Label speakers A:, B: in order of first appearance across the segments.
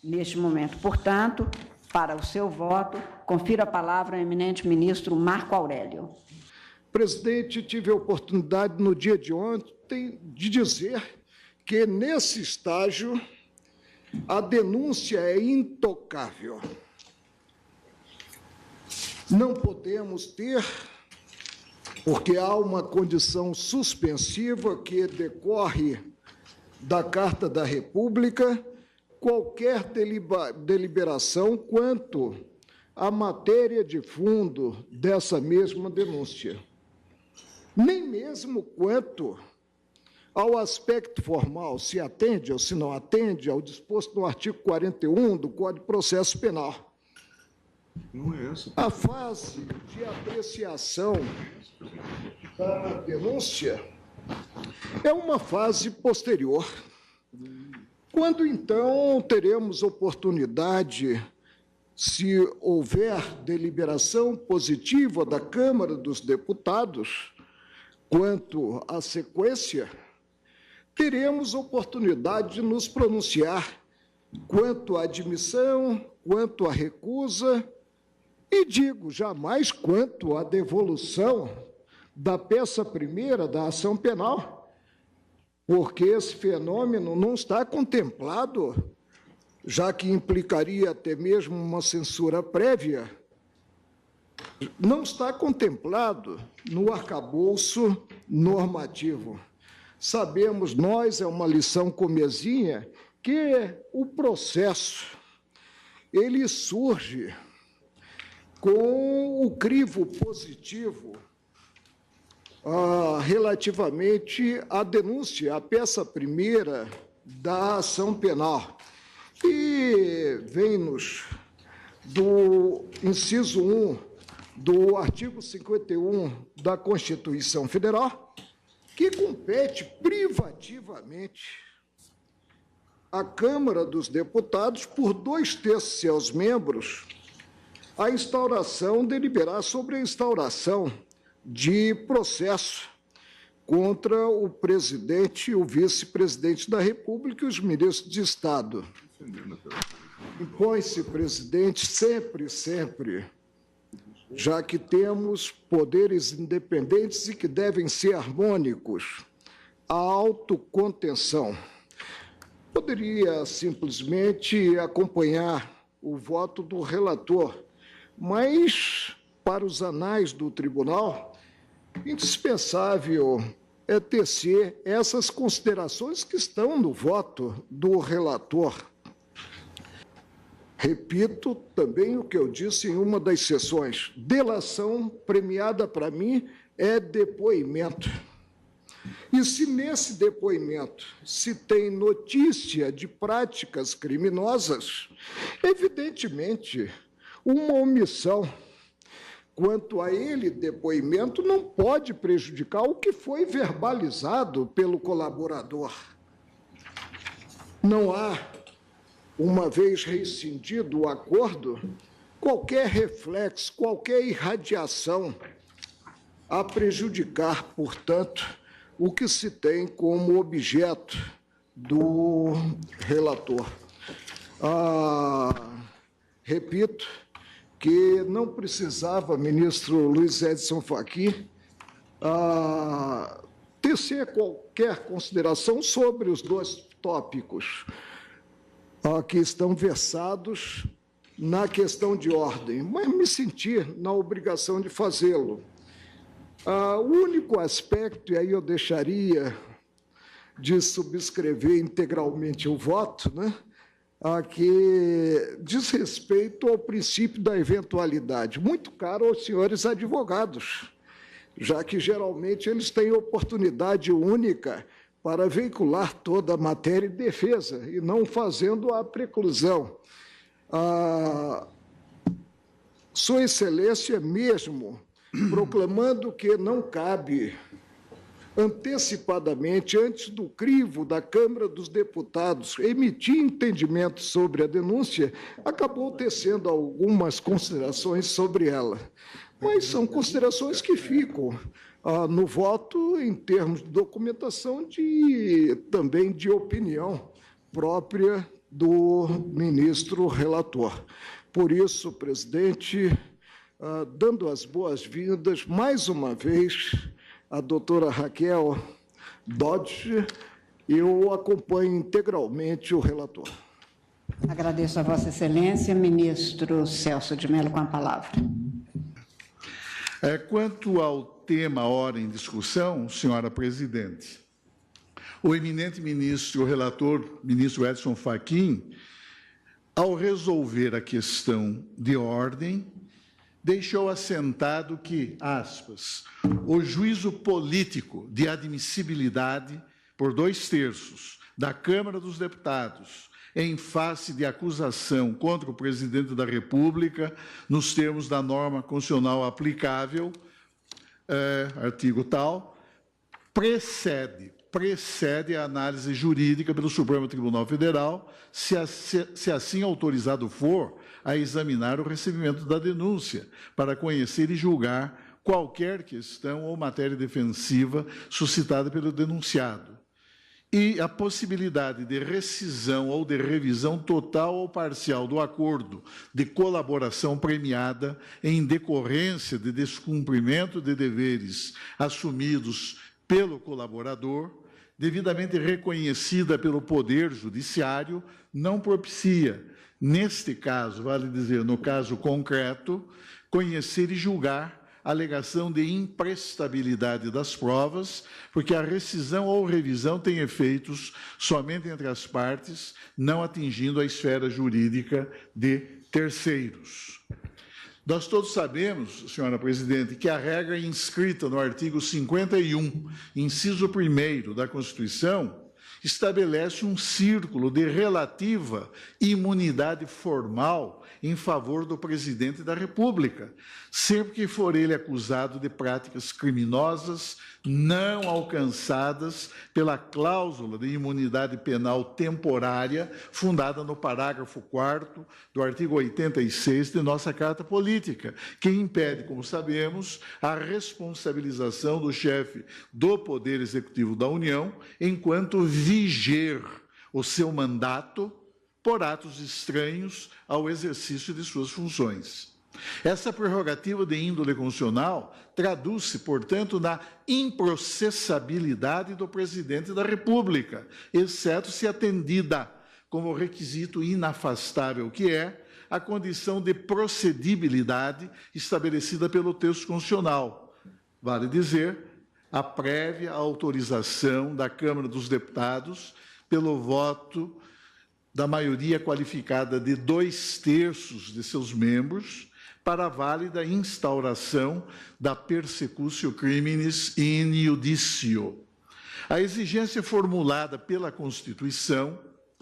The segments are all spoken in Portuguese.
A: neste momento. Portanto, para o seu voto, confiro a palavra ao eminente ministro Marco Aurélio.
B: Presidente, tive a oportunidade no dia de ontem de dizer que, nesse estágio, a denúncia é intocável. Não podemos ter, porque há uma condição suspensiva que decorre da Carta da República, qualquer deliberação quanto à matéria de fundo dessa mesma denúncia, nem mesmo quanto ao aspecto formal, se atende ou se não atende ao disposto no artigo 41 do Código de Processo Penal.
C: Não é essa.
B: A fase de apreciação da denúncia é uma fase posterior. Quando, então, teremos oportunidade, se houver deliberação positiva da Câmara dos Deputados quanto à sequência, teremos oportunidade de nos pronunciar quanto à admissão, quanto à recusa, e digo, jamais quanto à devolução da peça primeira da ação penal, porque esse fenômeno não está contemplado, já que implicaria até mesmo uma censura prévia, não está contemplado no arcabouço normativo. Sabemos nós, é uma lição comezinha, que o processo ele surge com o crivo positivo relativamente à denúncia, à peça primeira da ação penal. E vem-nos do inciso 1 do artigo 51 da Constituição Federal, que compete privativamente à Câmara dos Deputados, por 2/3 de seus membros, a instauração, deliberar sobre a instauração de processo contra o presidente, o vice-presidente da República e os ministros de Estado. Impõe-se, presidente, sempre, já que temos poderes independentes e que devem ser harmônicos, a autocontenção. Poderia simplesmente acompanhar o voto do relator, mas, para os anais do tribunal, indispensável é tecer essas considerações que estão no voto do relator. Repito também o que eu disse em uma das sessões: delação premiada para mim é depoimento. E se nesse depoimento se tem notícia de práticas criminosas, evidentemente, uma omissão quanto a ele depoimento não pode prejudicar o que foi verbalizado pelo colaborador. Não há, uma vez rescindido o acordo, qualquer reflexo, qualquer irradiação a prejudicar, portanto, o que se tem como objeto do relator. Repito que não precisava, ministro Luiz Edson Fachin, tecer qualquer consideração sobre os dois tópicos que estão versados na questão de ordem, mas me senti na obrigação de fazê-lo. O único aspecto, e aí eu deixaria de subscrever integralmente o voto, né, que diz respeito ao princípio da eventualidade, muito caro aos senhores advogados, já que geralmente eles têm oportunidade única para veicular toda a matéria de defesa e não fazendo a preclusão. Sua Excelência mesmo proclamando que não cabe antecipadamente, antes do crivo da Câmara dos Deputados, emitir entendimento sobre a denúncia, acabou tecendo algumas considerações sobre ela. Mas são considerações que ficam no voto em termos de documentação também de opinião própria do ministro relator. Por isso, presidente, dando as boas-vindas, mais uma vez, à doutora Raquel Dodge, eu acompanho integralmente o relator.
A: Agradeço a Vossa Excelência. Ministro Celso de Mello, com a palavra.
D: Quanto ao tema ora em discussão, senhora presidente, o eminente ministro relator, ministro Edson Fachin, ao resolver a questão de ordem, deixou assentado que, aspas, o juízo político de admissibilidade por 2/3 da Câmara dos Deputados em face de acusação contra o presidente da República, nos termos da norma constitucional aplicável, artigo tal, precede a análise jurídica pelo Supremo Tribunal Federal, se assim autorizado for a examinar o recebimento da denúncia, para conhecer e julgar qualquer questão ou matéria defensiva suscitada pelo denunciado, e a possibilidade de rescisão ou de revisão total ou parcial do acordo de colaboração premiada em decorrência de descumprimento de deveres assumidos pelo colaborador, devidamente reconhecida pelo Poder Judiciário, não propicia, neste caso, vale dizer, no caso concreto, conhecer e julgar a alegação de imprestabilidade das provas, porque a rescisão ou revisão tem efeitos somente entre as partes, não atingindo a esfera jurídica de terceiros. Nós todos sabemos, senhora presidente, que a regra inscrita no artigo 51, inciso 1º da Constituição, estabelece um círculo de relativa imunidade formal em favor do presidente da República, sempre que for ele acusado de práticas criminosas não alcançadas pela cláusula de imunidade penal temporária fundada no parágrafo 4º do artigo 86 de nossa Carta Política, que impede, como sabemos, a responsabilização do chefe do Poder Executivo da União enquanto viger o seu mandato por atos estranhos ao exercício de suas funções. Essa prerrogativa de índole constitucional traduz-se, portanto, na improcessabilidade do presidente da República, exceto se atendida como requisito inafastável que é a condição de procedibilidade estabelecida pelo texto constitucional. Vale dizer, a prévia autorização da Câmara dos Deputados pelo voto da maioria qualificada de 2/3 de seus membros para a válida instauração da persecutio criminis in iudicio. A exigência formulada pela Constituição,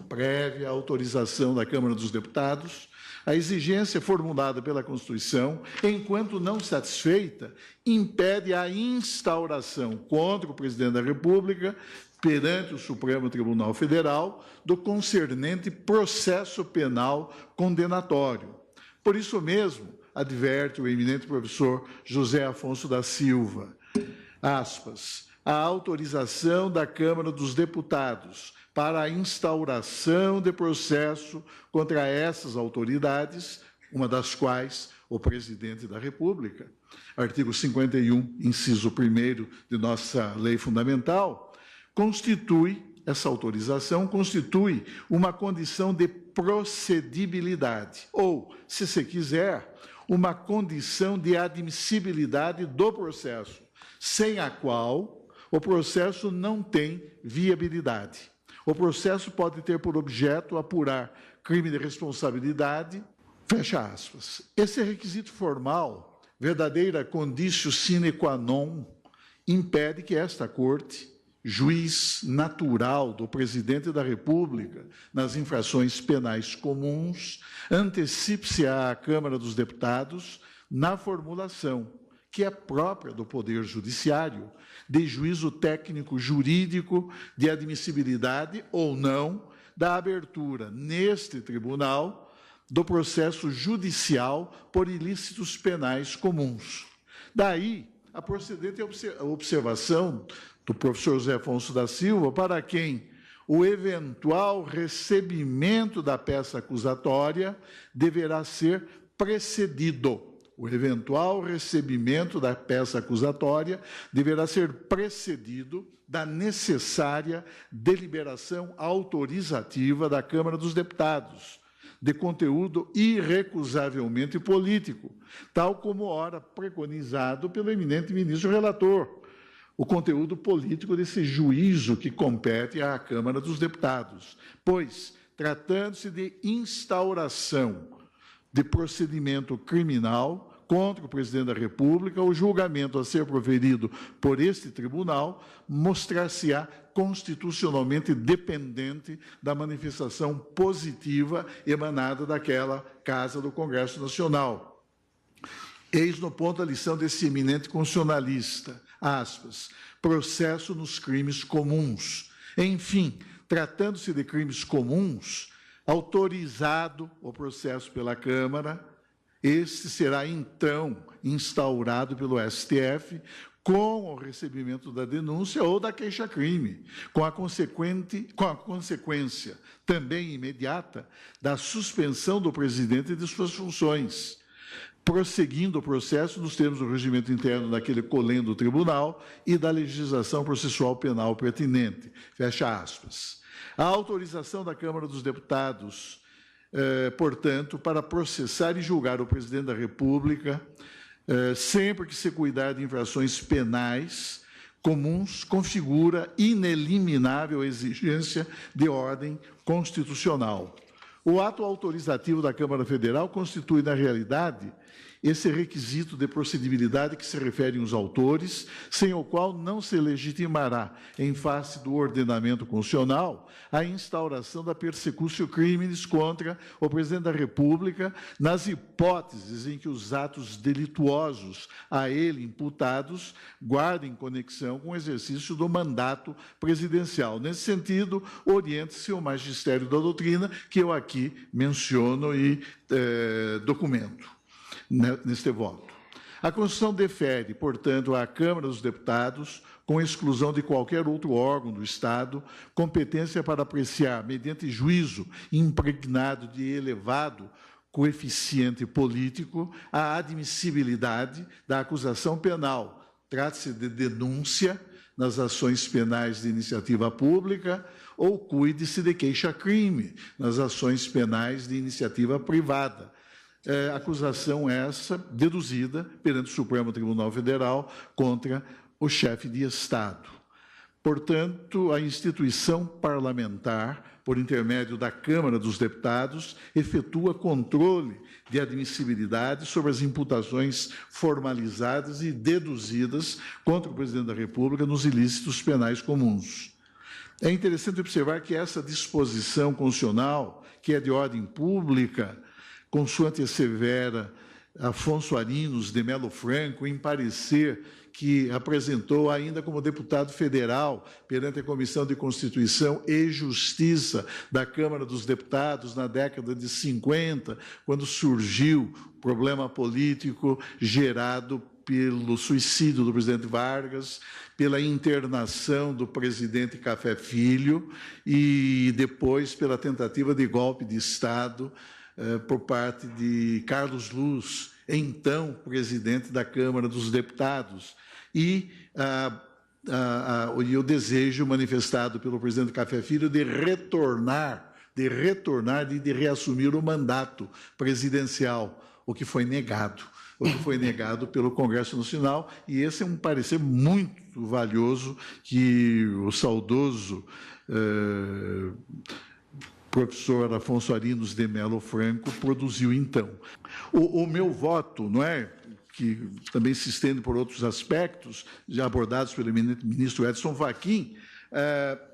D: prévia autorização da Câmara dos Deputados, a exigência formulada pela Constituição, enquanto não satisfeita, impede a instauração contra o presidente da República perante o Supremo Tribunal Federal do concernente processo penal condenatório. Por isso mesmo, adverte o eminente professor José Afonso da Silva, aspas, a autorização da Câmara dos Deputados para a instauração de processo contra essas autoridades, uma das quais o presidente da República, artigo 51, inciso 1º de nossa lei fundamental, essa autorização constitui uma condição de procedibilidade, ou, se se quiser, uma condição de admissibilidade do processo, sem a qual o processo não tem viabilidade. O processo pode ter por objeto apurar crime de responsabilidade, fecha aspas. Esse requisito formal, verdadeira conditio sine qua non, impede que esta Corte, juiz natural do presidente da República nas infrações penais comuns, antecipe-se à Câmara dos Deputados na formulação, que é própria do Poder Judiciário, de juízo técnico jurídico de admissibilidade ou não da abertura neste tribunal do processo judicial por ilícitos penais comuns. Daí, a procedente observação do professor José Afonso da Silva, para quem o eventual recebimento da peça acusatória deverá ser precedido. O eventual recebimento da peça acusatória deverá ser precedido da necessária deliberação autorizativa da Câmara dos Deputados, de conteúdo irrecusavelmente político, tal como ora preconizado pelo eminente ministro relator, o conteúdo político desse juízo que compete à Câmara dos Deputados, pois, tratando-se de instauração de procedimento criminal contra o presidente da República, o julgamento a ser proferido por este tribunal mostrar-se-á constitucionalmente dependente da manifestação positiva emanada daquela Casa do Congresso Nacional. Eis no ponto a lição desse eminente constitucionalista, aspas, processo nos crimes comuns. Enfim, tratando-se de crimes comuns, autorizado o processo pela Câmara, este será, então, instaurado pelo STF com o recebimento da denúncia ou da queixa-crime, com a consequência, também imediata, da suspensão do presidente de suas funções, prosseguindo o processo nos termos do regimento interno daquele colendo tribunal e da legislação processual penal pertinente. Fecha aspas. A autorização da Câmara dos Deputados, portanto, para processar e julgar o presidente da República, sempre que se cuidar de infrações penais comuns, configura ineliminável exigência de ordem constitucional. O ato autorizativo da Câmara Federal constitui, na realidade, esse requisito de procedibilidade que se refere aos autores, sem o qual não se legitimará, em face do ordenamento constitucional, a instauração da persecutio criminis contra o presidente da República, nas hipóteses em que os atos delituosos a ele imputados guardem conexão com o exercício do mandato presidencial. Nesse sentido, oriente-se o magistério da doutrina, que eu aqui menciono e documento neste voto. A Constituição defere, portanto, à Câmara dos Deputados, com exclusão de qualquer outro órgão do Estado, competência para apreciar, mediante juízo impregnado de elevado coeficiente político, a admissibilidade da acusação penal. Trata-se de denúncia nas ações penais de iniciativa pública ou cuide-se de queixa-crime nas ações penais de iniciativa privada. Acusação essa deduzida perante o Supremo Tribunal Federal contra o chefe de Estado. Portanto, a instituição parlamentar, por intermédio da Câmara dos Deputados, efetua controle de admissibilidade sobre as imputações formalizadas e deduzidas contra o presidente da República nos ilícitos penais comuns. É interessante observar que essa disposição constitucional, que é de ordem pública, consoante assevera Afonso Arinos de Melo Franco, em parecer que apresentou ainda como deputado federal perante a Comissão de Constituição e Justiça da Câmara dos Deputados na década de 50, quando surgiu o problema político gerado pelo suicídio do presidente Vargas, pela internação do presidente Café Filho e depois pela tentativa de golpe de Estado por parte de Carlos Luz, então presidente da Câmara dos Deputados, e o desejo manifestado pelo presidente Café Filho de retornar, de reassumir o mandato presidencial, o que foi negado pelo Congresso Nacional, e esse é um parecer muito valioso que o saudoso professor Afonso Arinos de Melo Franco produziu então. O meu voto, não é, que também se estende por outros aspectos, já abordados pelo ministro Edson Fachin,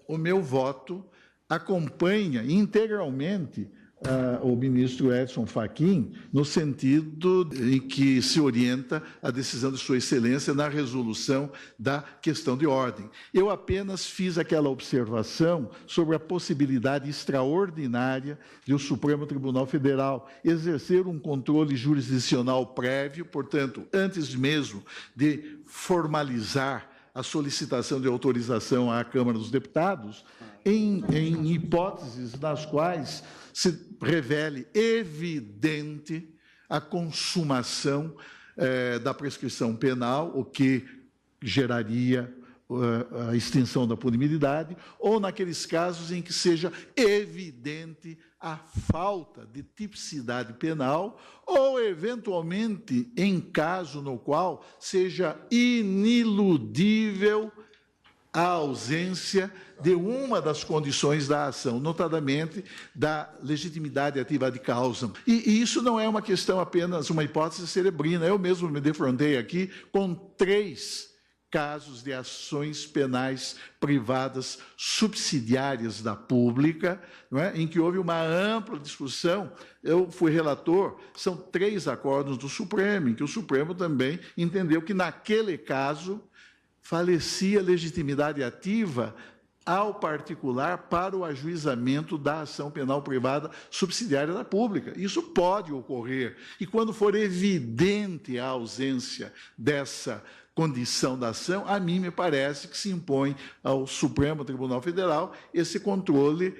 D: o meu voto acompanha integralmente o ministro Edson Fachin, no sentido em que se orienta a decisão de Sua Excelência na resolução da questão de ordem. Eu apenas fiz aquela observação sobre a possibilidade extraordinária de o Supremo Tribunal Federal exercer um controle jurisdicional prévio, portanto, antes mesmo de formalizar a solicitação de autorização à Câmara dos Deputados em hipóteses nas quais se revele evidente a consumação da prescrição penal, o que geraria a extinção da punibilidade, ou naqueles casos em que seja evidente a falta de tipicidade penal, ou, eventualmente, em caso no qual seja iniludível a ausência de uma das condições da ação, notadamente da legitimidade ativa de causa. E isso não é uma questão apenas, uma hipótese cerebrina. Eu mesmo me defrontei aqui com 3 casos de ações penais privadas subsidiárias da pública, não é? Em que houve uma ampla discussão. Eu fui relator, são 3 acordos do Supremo, em que o Supremo também entendeu que, naquele caso, falecia a legitimidade ativa ao particular para o ajuizamento da ação penal privada subsidiária da pública. Isso pode ocorrer. E, quando for evidente a ausência dessa condição da ação, a mim me parece que se impõe ao Supremo Tribunal Federal esse controle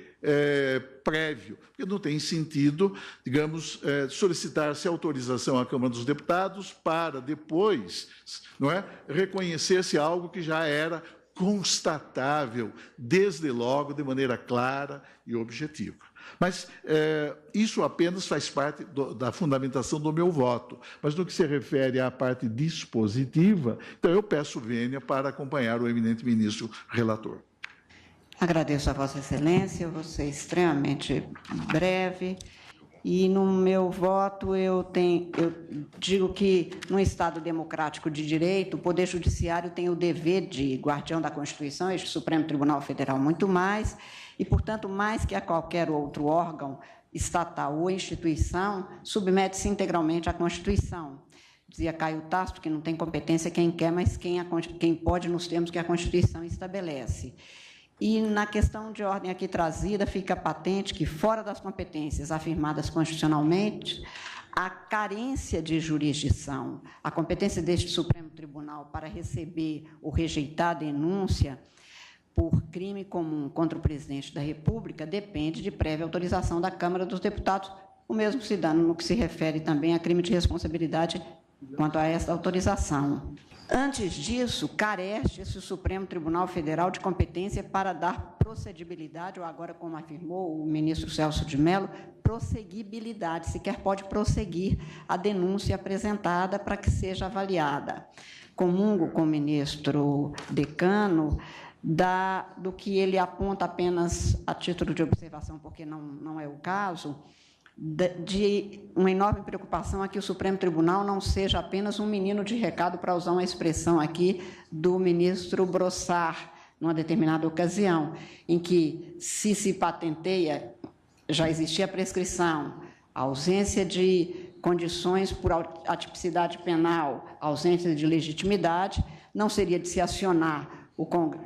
D: prévio, porque não tem sentido, digamos, solicitar-se autorização à Câmara dos Deputados para depois, não é, reconhecer-se algo que já era constatável, desde logo, de maneira clara e objetiva. Mas isso apenas faz parte da fundamentação do meu voto. Mas no que se refere à parte dispositiva, então eu peço vênia para acompanhar o eminente ministro relator.
A: Agradeço a Vossa Excelência, eu vou ser extremamente breve. E, no meu voto, eu digo que, num Estado democrático de direito, o Poder Judiciário tem o dever de guardião da Constituição, este Supremo Tribunal Federal muito mais, e, portanto, mais que a qualquer outro órgão estatal ou instituição, submete-se integralmente à Constituição. Dizia Caio Tasso que não tem competência quem quer, mas quem pode nos termos que a Constituição estabelece. E, na questão de ordem aqui trazida, fica patente que, fora das competências afirmadas constitucionalmente, a carência de jurisdição, a competência deste Supremo Tribunal para receber ou rejeitar a denúncia por crime comum contra o presidente da República depende de prévia autorização da Câmara dos Deputados, o mesmo se dando no que se refere também a crime de responsabilidade quanto a esta autorização. Antes disso, carece esse Supremo Tribunal Federal de competência para dar procedibilidade, ou agora, como afirmou o ministro Celso de Mello, prosseguibilidade, sequer pode prosseguir a denúncia apresentada para que seja avaliada. Comungo com o ministro Decano do que ele aponta apenas a título de observação, porque não é o caso, de uma enorme preocupação a que o Supremo Tribunal não seja apenas um menino de recado, para usar uma expressão aqui do ministro Brossard, numa determinada ocasião, em que, se patenteia, já existia prescrição, a ausência de condições por atipicidade penal, ausência de legitimidade, não seria de se acionar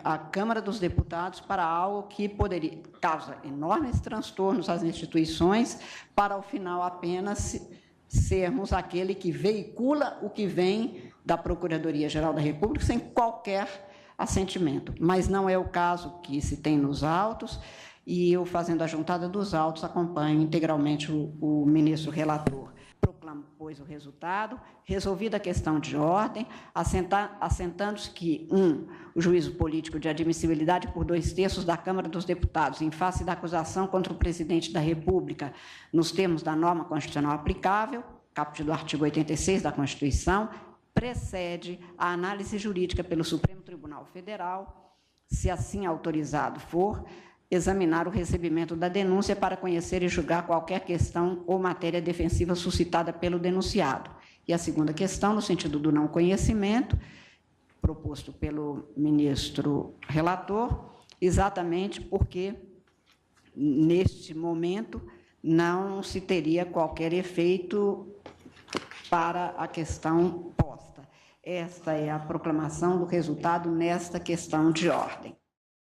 A: a Câmara dos Deputados para algo que poderia causar enormes transtornos às instituições, para, ao final, apenas sermos aquele que veicula o que vem da Procuradoria-Geral da República sem qualquer assentimento. Mas não é o caso que se tem nos autos, e eu, fazendo a juntada dos autos, acompanho integralmente o ministro relator. Proclamo, pois, o resultado. Resolvida a questão de ordem, assentando-se que, 1, o juízo político de admissibilidade por 2/3 da Câmara dos Deputados, em face da acusação contra o presidente da República, nos termos da norma constitucional aplicável, caput do artigo 86 da Constituição, precede a análise jurídica pelo Supremo Tribunal Federal, se assim autorizado for, examinar o recebimento da denúncia para conhecer e julgar qualquer questão ou matéria defensiva suscitada pelo denunciado. E a segunda questão, no sentido do não conhecimento, proposto pelo ministro relator, exatamente porque, neste momento, não se teria qualquer efeito para a questão posta. Esta é a proclamação do resultado nesta questão de ordem.